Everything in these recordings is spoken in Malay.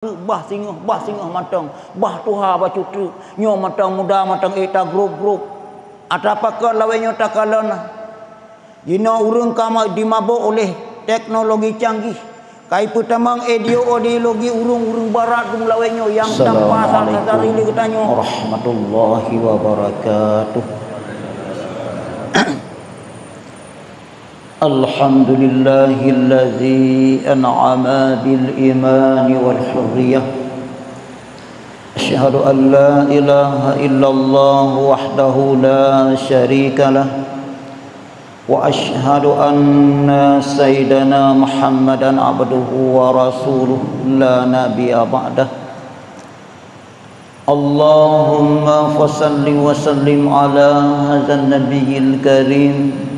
bah singoh matang bah tuha bah cutu nyo matang muda matang eta grup atapakah lawenyo takalana dina urang kama dimabok oleh teknologi canggih kai putamang ideologi urung barat dung lawenyo yang tanpa sadar ini ketanyo warahmatullahi wabarakatuh. Alhamdulillahilladzi an'ama bil imani wal hurriyah. Asyhadu an la ilaha illallah wahdahu la syarika lah. Wa asyhadu anna sayyidana Muhammadan abduhu wa rasuluh la nabiyya ba'dah. Allahumma fasalli wa sallim ala hadzal nabiyil karim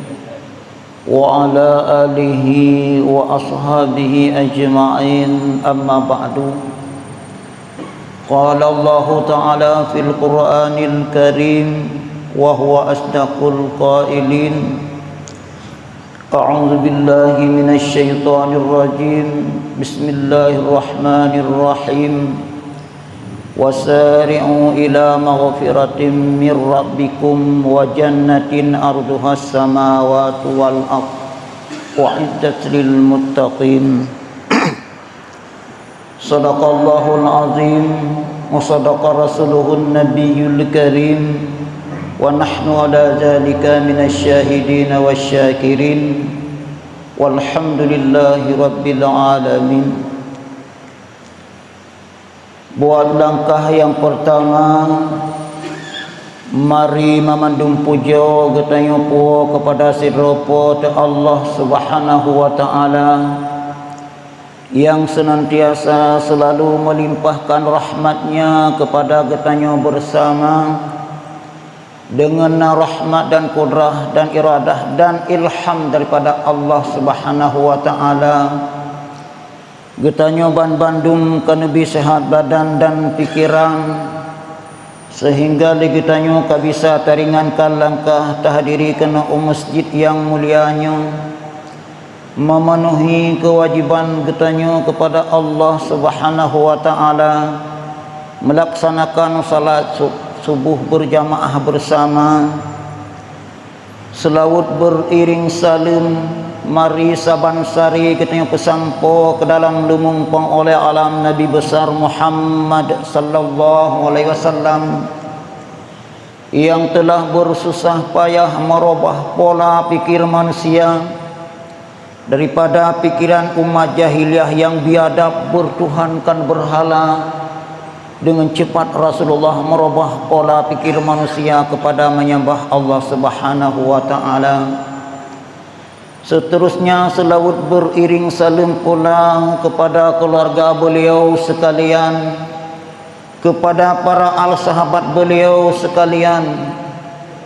wa ala alihi wa ashabihi ajma'in, amma ba'du. Qala Allah ta'ala fil Qur'anil Karim wa huwa asdaqul qailin. A'udzu billahi minasy syaithanir rajim. Bismillahirrahmanirrahim. Wasari'u ila maghfiratin min rabbikum wa jannatin arduha as-samawati wal ardh u'iddat lil muttaqin. Sadaqallahul azim wa sadaqa rasuluhun nabiyyul karim wa nahnu ala dzalika minasy syahidin wasyakirin walhamdulillahi rabbil alamin. Buat langkah yang pertama, mari memandung puja getanyo puo kepada sidropo te Allah Subhanahu wa taala yang senantiasa selalu melimpahkan rahmatnya kepada getanyo bersama dengan rahmat dan kudrah dan iradah dan ilham daripada Allah Subhanahu wa taala. Getanyo bandum ka nebi sehat badan dan pikiran sehingga getanyo ka bisa taringankan langkah tahdiri kena masjid yang mulianya memenuhi kewajiban getanyo kepada Allah Subhanahu wa taala melaksanakan salat subuh berjamaah bersama selawat beriring salim. Mari saban sari kita pesampo ke dalam lumungpang oleh alam Nabi besar Muhammad sallallahu alaihi wasallam yang telah bersusah payah merubah pola pikir manusia daripada pikiran umat jahiliyah yang biadab bertuhankan berhala. Dengan cepat Rasulullah merubah pola pikir manusia kepada menyembah Allah Subhanahu wa taala. Seterusnya selawat beriring salim pula kepada keluarga beliau sekalian, kepada para al-sahabat beliau sekalian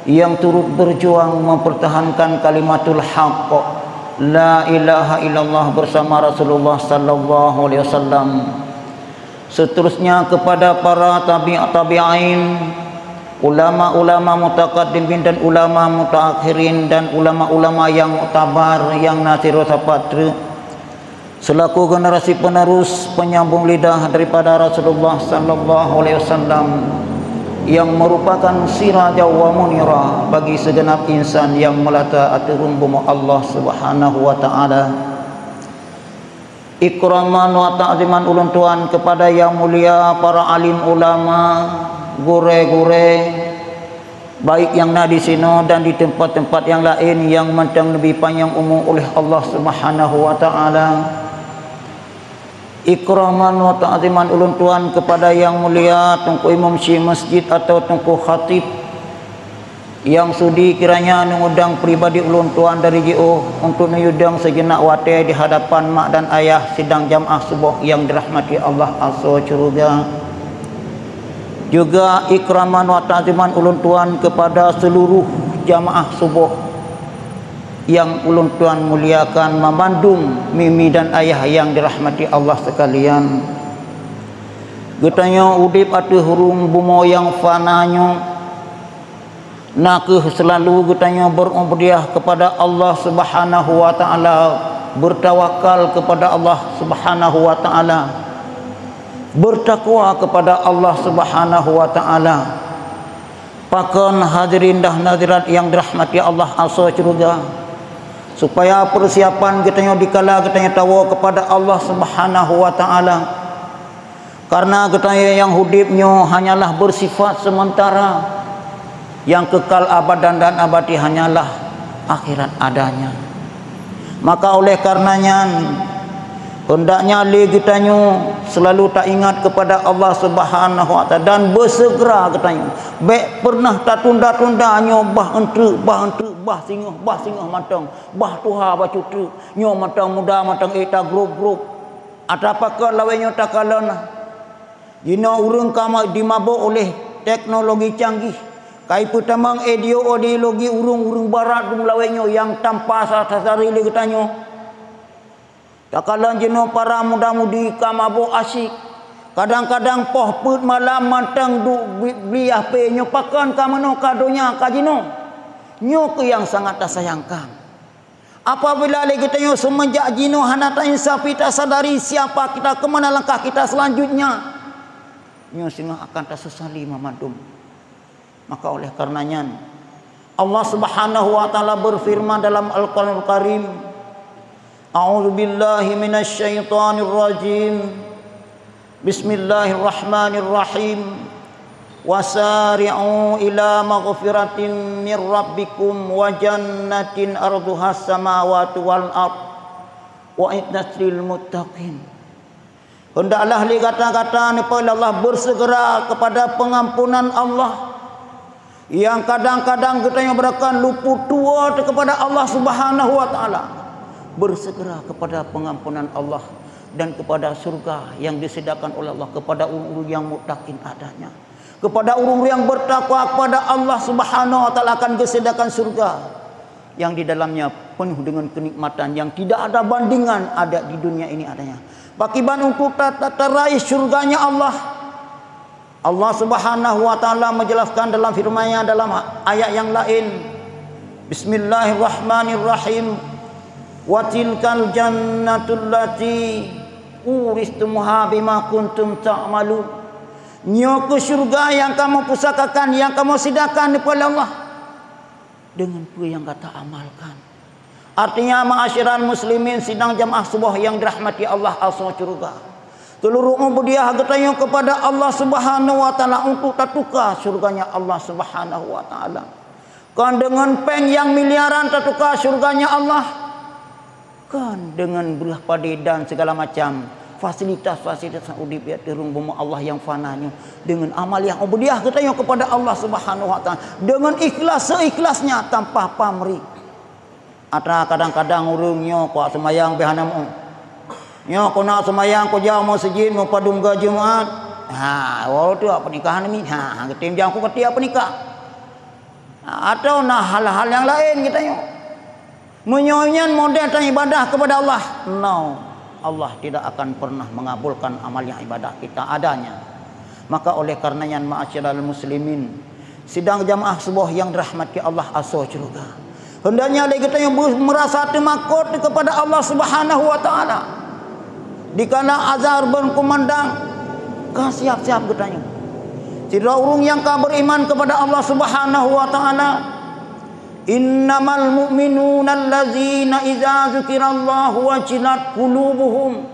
yang turut berjuang mempertahankan kalimatul haqq la ilaha illallah bersama Rasulullah sallallahu alaihi wasallam. Seterusnya kepada para tabi'in, ulama-ulama mutaqaddimin dan ulama mutaakhirin dan ulama-ulama yang muktabar yang nasirul sapatra selaku generasi penerus penyambung lidah daripada Rasulullah sallallahu alaihi wasallam yang merupakan sirajah wa munira bagi segenap insan yang melata aturun bumi Allah Subhanahu wa taala. Ikraman wa ta'ziman ulun tuan kepada yang mulia para alim ulama, gure-gure baik yang di sini dan di tempat-tempat yang lain yang mentang lebih panjang umur oleh Allah Subhanahu wa taala. Ikraman wa ta'ziman ulun tuan kepada yang mulia tungku imam syekh masjid atau tungku khatib yang sudi kiranya mengundang pribadi ulun tuan dari JO untuk menyudang sejenak wate di hadapan mak dan ayah sidang jamaah subuh yang dirahmati Allah azza surga. Juga ikraman wa ta'ziman ulun tuan kepada seluruh jamaah subuh yang ulun tuan muliakan memandung mimi dan ayah yang dirahmati Allah sekalian. Getanyo udip atuh hurung bumo yang fananyo nakeh selalu getanyo berubudiah kepada Allah Subhanahu wa taala, bertawakal kepada Allah Subhanahu wa taala. bertakwa kepada Allah Subhanahu wa taala. Pakan hadirin dah hadirat yang dirahmati Allah asa syurga, supaya persiapan kita dikala kita tahu kepada Allah Subhanahu wa taala. Karena kita yang hidupnya hanyalah bersifat sementara, yang kekal abadan dan abadi hanyalah akhirat adanya. Maka oleh karenanya hendaknya kita selalu tak ingat kepada Allah Subhanahu wa taala dan bersegera katanya. Baik pernah tak tunda-tunda nyo bah entre bah singoh matang bah tuha bah cutu nyo matang muda matang eta grup atapakah lawenyo takalana dina urang kama dimabuk oleh teknologi canggih. Kai pertama ideologi urung barat dum lawenyo yang tanpa sasari le katanya. Takalan jenuh para muda-mudi kamabo asyik. Kadang-kadang poh put malam mantang du beliah pe nyo pakan ka mano kadonya ka jino. Nyo ke yang sangat tak sayangkan. Apabila lagi kita semenjak jino hanata insaf kita sadari siapa kita, ke mana langkah kita selanjutnya. Nyo singa akan tersesali mamadum. Maka oleh karenanya Allah Subhanahu wa taala berfirman dalam Al-Qur'anul Karim, A'udzu billahi minasy syaithanir rajim. Bismillahirrahmanirrahim. Wasari'u ila maghfiratin mir rabbikum wa jannatin arduhas samawati wal ard wa iddat lil muttaqin. Hendaklah li kata-kata kepada Allah bersegera kepada pengampunan Allah. Yang kadang-kadang kita yang berakan luput tua kepada Allah Subhanahu wa taala. Bersegera kepada pengampunan Allah dan kepada surga yang disediakan oleh Allah kepada orang-orang yang muttaqin adanya. Kepada orang-orang yang bertakwa kepada Allah Subhanahu wa taala akan disediakan surga yang di dalamnya penuh dengan kenikmatan yang tidak ada bandingan ada di dunia ini adanya. Bakiban untuk teraih surganya Allah. Allah Subhanahu wa taala menjelaskan dalam firman-Nya dalam ayat yang lain. Bismillahirrahmanirrahim. Wa tilkal jannatul lati uristumuha bima kuntum ta'malun. Nyo ke surga yang kamu pusakakan, yang kamu sediakan kepada Allah dengan apa yang kata amalkan. Artinya ma'asyiral muslimin sidang jamaah subuh yang dirahmati Allah asal surga. Seluruh ubudiah katanya kepada Allah Subhanahu wa taala untuk tatuka surganya Allah Subhanahu wa taala. Kan dengan peng yang miliaran tatuka surganya Allah. Kan dengan belah padi dan segala macam fasilitas-fasilitas udip ya terung bumi Allah yang fananya dengan amal yang ubudiah katanya kepada Allah Subhanahu wa taala dengan ikhlas seikhlasnya tanpa pamrih. Ata kadang-kadang urungnya kuat semayang behanamu. Nyo ko nak semayang ko jauh masjid mau padum ga Jumaat. Ha, waktu apa nikahan ni? Ha, ketim jang ko ketia apa nikah. Atau nah hal-hal yang lain kita nyo. Menyonya model ibadah kepada Allah. No, Allah tidak akan pernah mengabulkan amal yang ibadah kita adanya. Maka oleh karenanya ma'asyiral muslimin, sidang jamaah subuh yang dirahmati Allah asal surga. Hendaknya kita yang merasa termakut kepada Allah Subhanahu wa taala. Dikala azhar berkumandang, kah siap-siap katanya. Tidak orang yang kah beriman kepada Allah Subhanahu wa taala. Innamal mu'minuna allazina idza dzukirallahu wajilat qulubuhum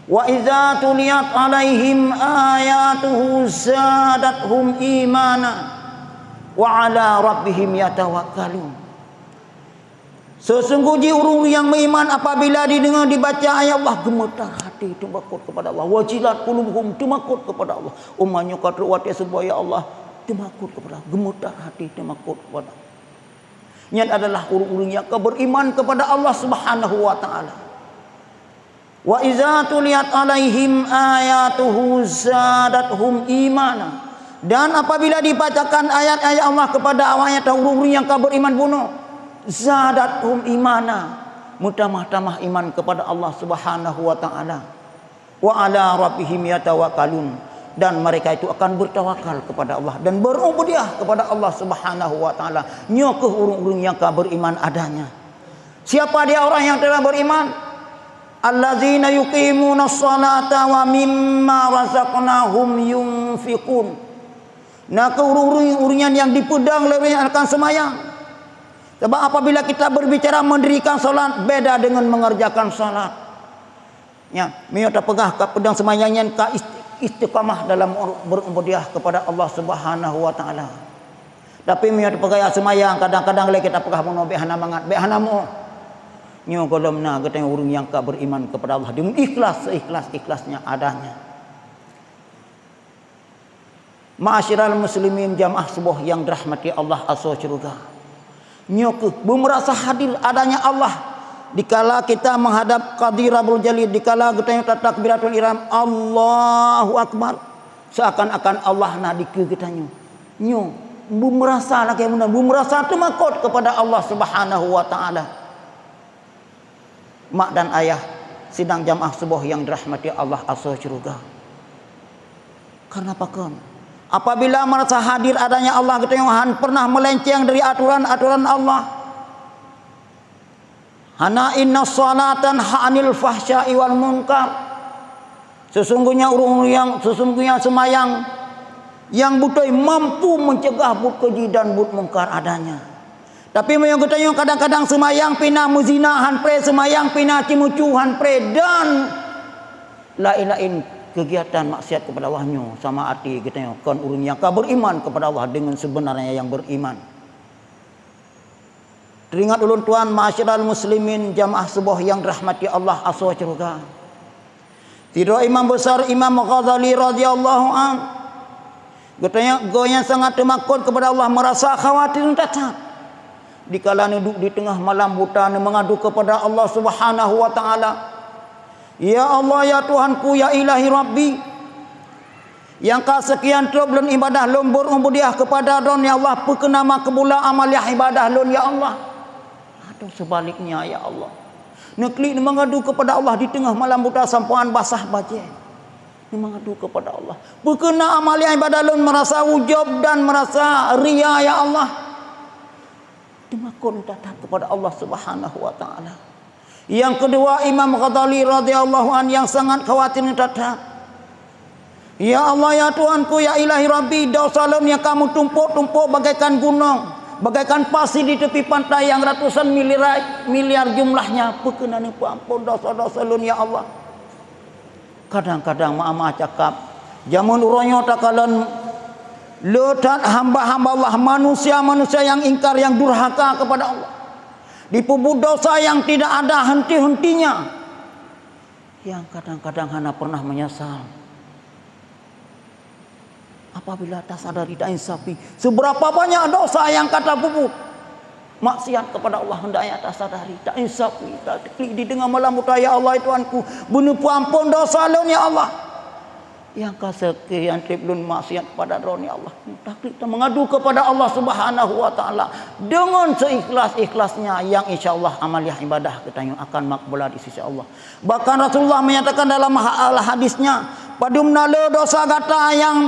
wa idza tuliyat alaihim ayatuhu zadatuhum imana wa ala rabbihim yatawakkalun. Sesungguhnya orang yang beriman apabila didengar dibaca ayat Allah gemetar hati temakut kepada Allah. Wajilat qulubuhum temakut kepada Allah. Ummanya kata wati sebuah ya Allah temakut kepada Allah. Gemetar hati temakut kepada Allah. Ini adalah orang-orang yang beriman kepada Allah Subhanahu wa taala. Wa iza tuliyat alaihim ayatuhu zadatuhum imana. Dan apabila dibacakan ayat-ayat Allah kepada awaknya orang-orang yang beriman bunuh zadathum imana, mutamah-tamah iman kepada Allah Subhanahu wa taala. Wa ala rabbihim yatawakkalun, dan mereka itu akan bertawakal kepada Allah dan berubudiah kepada Allah Subhanahu wa taala. Nyo ke urung-urung yang beriman adanya. Siapa dia orang yang telah beriman? allazina yuqimuna sholata wa mimma razaqnahum yunfiqun. Nah, keurungan yang dipedang lewat akan semayang. Sebab apabila kita berbicara mendirikan solat beda dengan mengerjakan solat. Ya, miyota pegah ka pedang semayangnya ka istiqamah dalam berubudiyah kepada Allah Subhanahu wa taala. Tapi miyota pegah semayang kadang-kadang le kita pegah mono behana mangat behana mo. Nyo golomna geteng urang yang ka beriman kepada Allah dengan ikhlas seikhlas-ikhlasnya adanya. Ma'asyiral muslimin jamaah subuh yang dirahmati Allah azza wa nyoke merasa hadir adanya Allah dikala kita menghadap Qadirabul Jalil, dikala kita takbiratul ihram Allahu akbar, seakan-akan Allah na dike kita nyo merasa lagi merasa temakut kepada Allah Subhanahu wa taala. Mak dan ayah sidang jamaah subuh yang dirahmati Allah azza wa karena apa kan? Apabila merasa hadir adanya Allah, kita yang pernah melenceng dari aturan-aturan Allah. Hana inna salatan ha'anil fahsya'i wal munkar. Sesungguhnya semayang yang butuh mampu mencegah but keji dan but mungkar adanya. Tapi yang kita yang kadang-kadang semayang pina muzinahan pre, semayang pina cimucuhan pre, dan lain-lain kegiatan maksiat kepada Allahnya sama arti kita kan urang yang beriman kepada Allah dengan sebenarnya yang beriman. Teringat ulun tuan ma'asyiral muslimin jamaah subuh yang dirahmati Allah azza wa jalla. Tidak imam besar Imam Ghazali radhiyallahu an katanya goyang sangat temakut kepada Allah, merasa khawatir tetap dikala duduk di tengah malam buta mengadu kepada Allah Subhanahu wa taala. Ya Allah, ya Tuhanku, ya ilahi Rabbi, yang kesekian bulan ibadah lembur umbudiah kepada Don ya Allah, pekenama kebula amaliah ibadah lon ya Allah. Atau sebaliknya ya Allah, nekli mengadu kepada Allah di tengah malam buta sampuan basah baje, mengadu kepada Allah, pekena amaliah ibadah lon merasa ujub dan merasa ria ya Allah, temakun datang kepada Allah Subhanahu wa taala. Yang kedua Imam Ghazali radhiyallahu an yang sangat khawatir datang. Ya Allah, ya Tuhanku, ya ilahi Rabbi, dosa lon yang kamu tumpuk-tumpuk bagaikan gunung, bagaikan pasir di tepi pantai yang ratusan miliar jumlahnya, pekenan ampun dosa-dosa lon ya Allah. Kadang-kadang maaf cakap jamun uronyo takalan letat hamba-hamba Allah, manusia-manusia yang ingkar, yang durhaka kepada Allah, dipubuk dosa yang tidak ada henti-hentinya, yang kadang-kadang hana pernah menyesal. Apabila tak sadari tak insafi seberapa banyak dosa yang kata pupuk maksiat kepada Allah, hendaknya tak sadari tak insafi, tak di tengah malam buta ya Allah Tuhanku, benupu ampun dosa lon ya Allah, yang kesekian triplun maksiat kepada ron ya Allah, taklik kita mengadu kepada Allah Subhanahu wa taala dengan seikhlas-ikhlasnya, yang insyaallah amaliah ibadah kita yang akan makbulah di sisi Allah. Bahkan Rasulullah menyatakan dalam hadisnya, padumna le dosa kata yang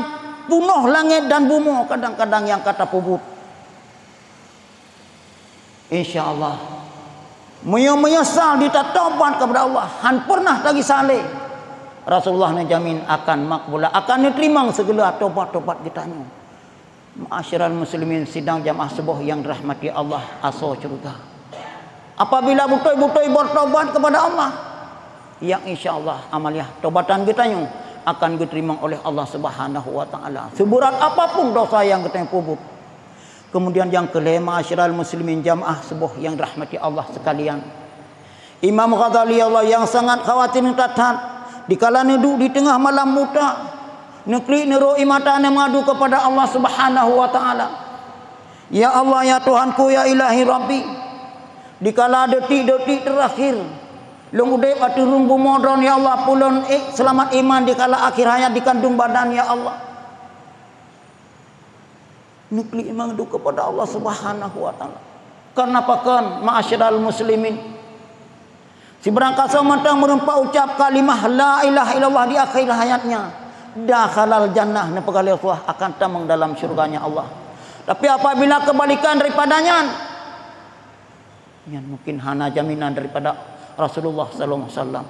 punuh langit dan bumi, kadang-kadang yang kata pubut. Insyaallah menyesal ditatobat kepada Allah, han pernah lagi saleh, Rasulullah menjamin akan makbulah, akan diterima segala tobat-tobat kita. Ma'asyiral muslimin sidang jamaah subuh yang dirahmati Allah azza wa jalla. Apabila betul-betul bertobat kepada Allah, yang insyaallah amaliah tobatan kita akan diterima oleh Allah Subhanahu wa taala, seberat apapun dosa yang kita pubut. Kemudian yang kelima, ma'asyiral muslimin jamaah subuh yang dirahmati Allah sekalian, Imam Ghazali Allah yang sangat khawatir tatat dikala duduk di tengah malam buta, nekli neroi mata mengadu kepada Allah Subhanahu wa taala. Ya Allah, ya Tuhanku, ya ilahi Rabbi, dikala detik-detik terakhir long udep aturung bumodron ya Allah, pulon selamat iman dikala akhir hayat dikandung badan ya Allah, nekli mengadu kepada Allah Subhanahu wa taala. Karena pakan ma'asyiral muslimin, si berangkat sementang merempak ucap kalimah la ilaha illallah di akhir hayatnya, dakhalal jannah, nepekali Allah akan tamang dalam syurganya Allah. Tapi apabila kebalikan daripadanya, yang mungkin hana jaminan daripada Rasulullah sallallahu alaihi wasallam,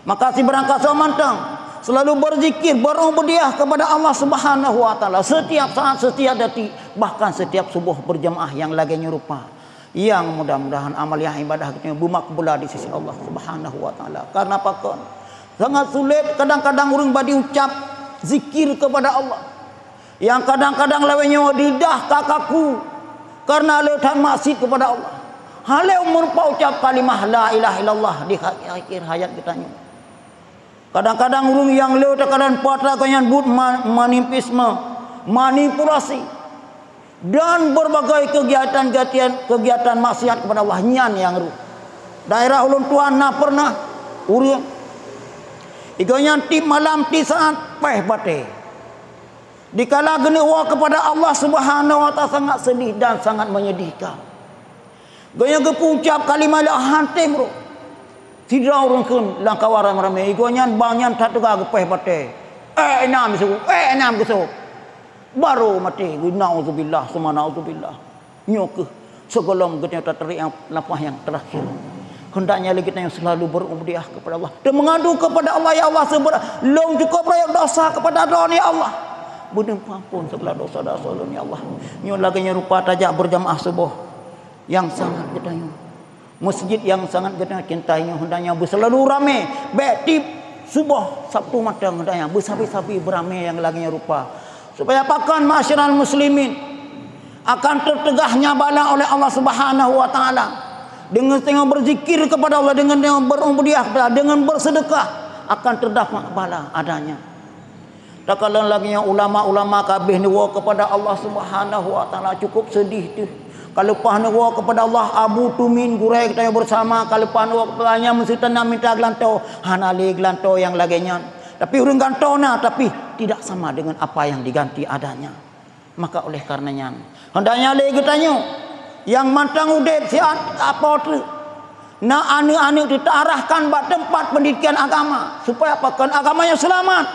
Maka si berangkat somantang selalu berzikir, berubudiyah kepada Allah Subhanahu wa taala setiap saat, setiap detik, bahkan setiap subuh berjamaah yang lagi nyerupa. Yang mudah-mudahan amaliyah ibadah kita bermakbulah di sisi Allah Subhanahu wa taala. Karena apa kan? Sangat sulit kadang-kadang orang badi ucap zikir kepada Allah. Yang kadang-kadang lawanya lidah kakaku karena letan maksiat kepada Allah. Halau merupa ucap kalimah la ilaha illallah di akhir hayat kita ni. Kadang-kadang orang yang leu tekadan patra kanyan but manipisme, manipulasi dan berbagai kegiatan maksiat kepada Allah nyan yang ru. Daerah ulun tuan na pernah urang iganyan ti malam ti saat peh bate. Dikala genewa kepada Allah Subhanahu wa taala sangat sedih dan sangat menyedihkan. Gaya gepucap kalimah la hantem ro. Tidak orang kun langkawaran ramai. Igonyan banyan tak tega gepeh bate. Enam su, enam geso. Baru mati. Nauzubillah, semua nauzubillah. Nyok segolong getnya terteri yang lapah yang terakhir. Hendaknya lagi kita yang selalu berubudiyah kepada Allah dan mengadu kepada Allah, ya Allah long cukup raya dosa kepada doa ya Allah. Benar ampun segala dosa-dosa ya Allah. Nyo lagi rupa tajak berjamaah subuh yang sangat gedanya. Masjid yang sangat kita cintainya hendaknya selalu ramai. Baik subuh Sabtu matang hendaknya bersabi-sabi beramai yang lagi rupa. Supaya apakan masyarakat muslimin akan tertegahnya bala oleh Allah Subhanahu wa taala. Dengan tengah berzikir kepada Allah, dengan tengah berubudiyah kepada Allah, dengan bersedekah akan terdapat bala adanya. Tak kala lagi ulama-ulama kabeh niwa kepada Allah Subhanahu wa taala cukup sedih tu. Kalau pahnawa kepada Allah Abu Tumin gurai kita bersama, kalau pahnawa kepadanya mesti tanam minta gelantau, hanali gelantau yang laginya. Tapi urang gantau na tapi tidak sama dengan apa yang diganti adanya. Maka oleh karenanya hendaknya lagi tanya yang mantang udet siat apa tu na ane-ane ditarahkan bak tempat pendidikan agama supaya apakan agamanya selamat.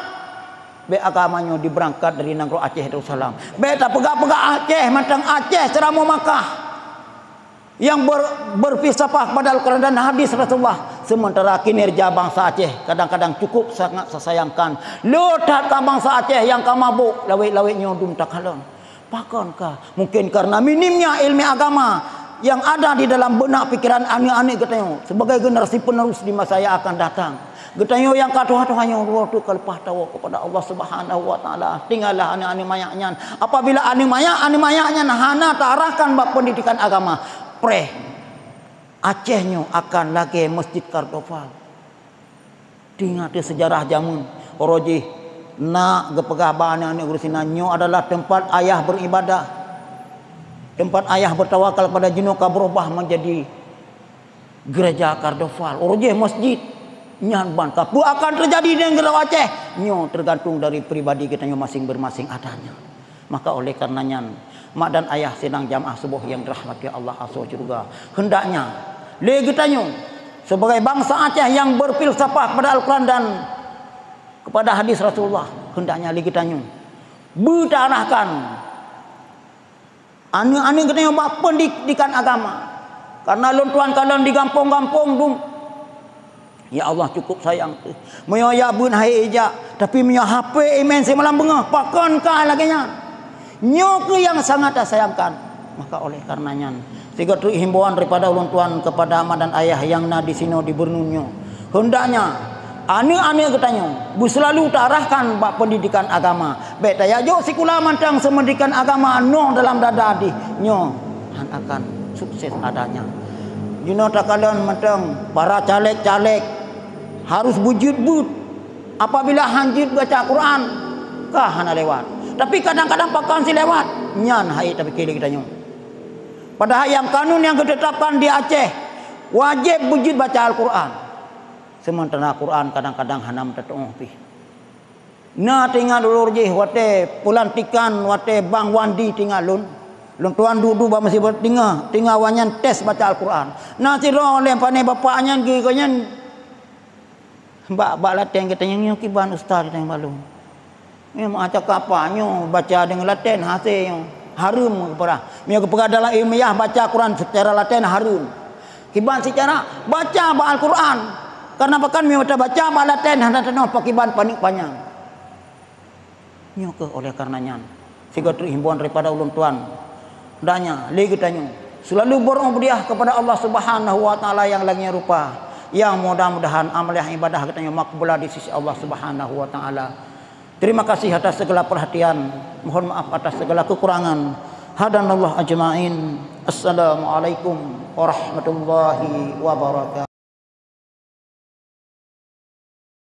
Be agamanya diberangkat dari negeri Aceh Darussalam. Be tak pegak-pegak Aceh mantang Aceh ceramah Makkah yang berfilsafat kepada Al-Quran dan hadis Rasulullah. Sementara kinerja bangsa Aceh kadang-kadang cukup sangat sesayangkan. Lotat bangsa Aceh yang kamabuk lawik-lawiknya dum takalon. Pakankah mungkin karena minimnya ilmu agama yang ada di dalam benak pikiran anak-anak katanya sebagai generasi penerus di masa yang akan datang. Katanya yang katuh-katuhnya waktu kelepah tahu kepada Allah Subhanahu wa taala. Tinggallah anak-anak mayaknya. Apabila anak mayaknya hana tarahkan bab pendidikan agama, Acehnya akan lagi Masjid Kardofal. Tinggal di sejarah jamun Oroji nak gepegah anak-anak urusina nyo adalah tempat ayah beribadah. Tempat ayah bertawakal pada Jinuka berubah menjadi gereja Kardofal. Oroji masjid nyan ban kapu akan terjadi dengan Gerak Aceh. Nyo tergantung dari pribadi kita nyo masing-masing adanya. Maka oleh karenanya mak dan ayah sedang jamaah subuh yang dirahmati Allah Azza juga hendaknya lagi tanya sebagai bangsa Aceh yang berfilsafat pada Al-Quran dan kepada hadis Rasulullah, hendaknya lagi tanya bertarahkan ane-ane katanya bab pendidikan agama. Karena lontuan kalian di kampung-kampung dum ya Allah cukup sayang tu. Moyo ya bun hai eja tapi moyo HP imen se malam bengah pakankah laginya. Nyo ke yang sangat disayangkan. Maka oleh karenanya tiga tu himbauan daripada ulun tuan kepada amak dan ayah yang na di sini di Bernunyo. Hendaknya ane-ane katanya bu selalu tarahkan bab pendidikan agama. Bet ya jo sikula mantang semendikan agama no dalam dada di nyo akan sukses adanya. You know tak kalian mantang para caleg-caleg harus bujud-bud apabila hanjit baca Quran kah hana lewat. Tapi kadang-kadang pakan si lewat nyan hai tapi kiri kita nyo. Padahal yang kanun yang ditetapkan di Aceh wajib bujud baca Al-Quran. Sementara Quran kadang-kadang hanam tetuh pi. Na tinggal ulur je wate pulantikan wate bang wandi tinggal lun. Lun tuan dudu ba masih bertingah wanyan tes baca Al-Quran. Na siro oleh pane bapaknya gi kanyan mbak lateng katanya nyo kiban ustaz kita yang balu. Memang acak kapanya baca dengan Latin hasilnya harum kepada. Mereka kepada dalam ilmiah baca Quran secara Latin harum. Kiban secara baca Al-Quran Karena bahkan mi baca balaten hanatan pakiban panik panjang. Nyo ke oleh karenanya siga himbauan daripada ulun tuan. Danya lagi tanya selalu berubudiyah kepada Allah Subhanahu wa taala yang lainnya rupa. Yang mudah-mudahan amal yang ibadah katanya makbulah di sisi Allah Subhanahu wa taala. Terima kasih atas segala perhatian. Mohon maaf atas segala kekurangan. Hadanallah ajma'in. Assalamualaikum warahmatullahi wabarakatuh.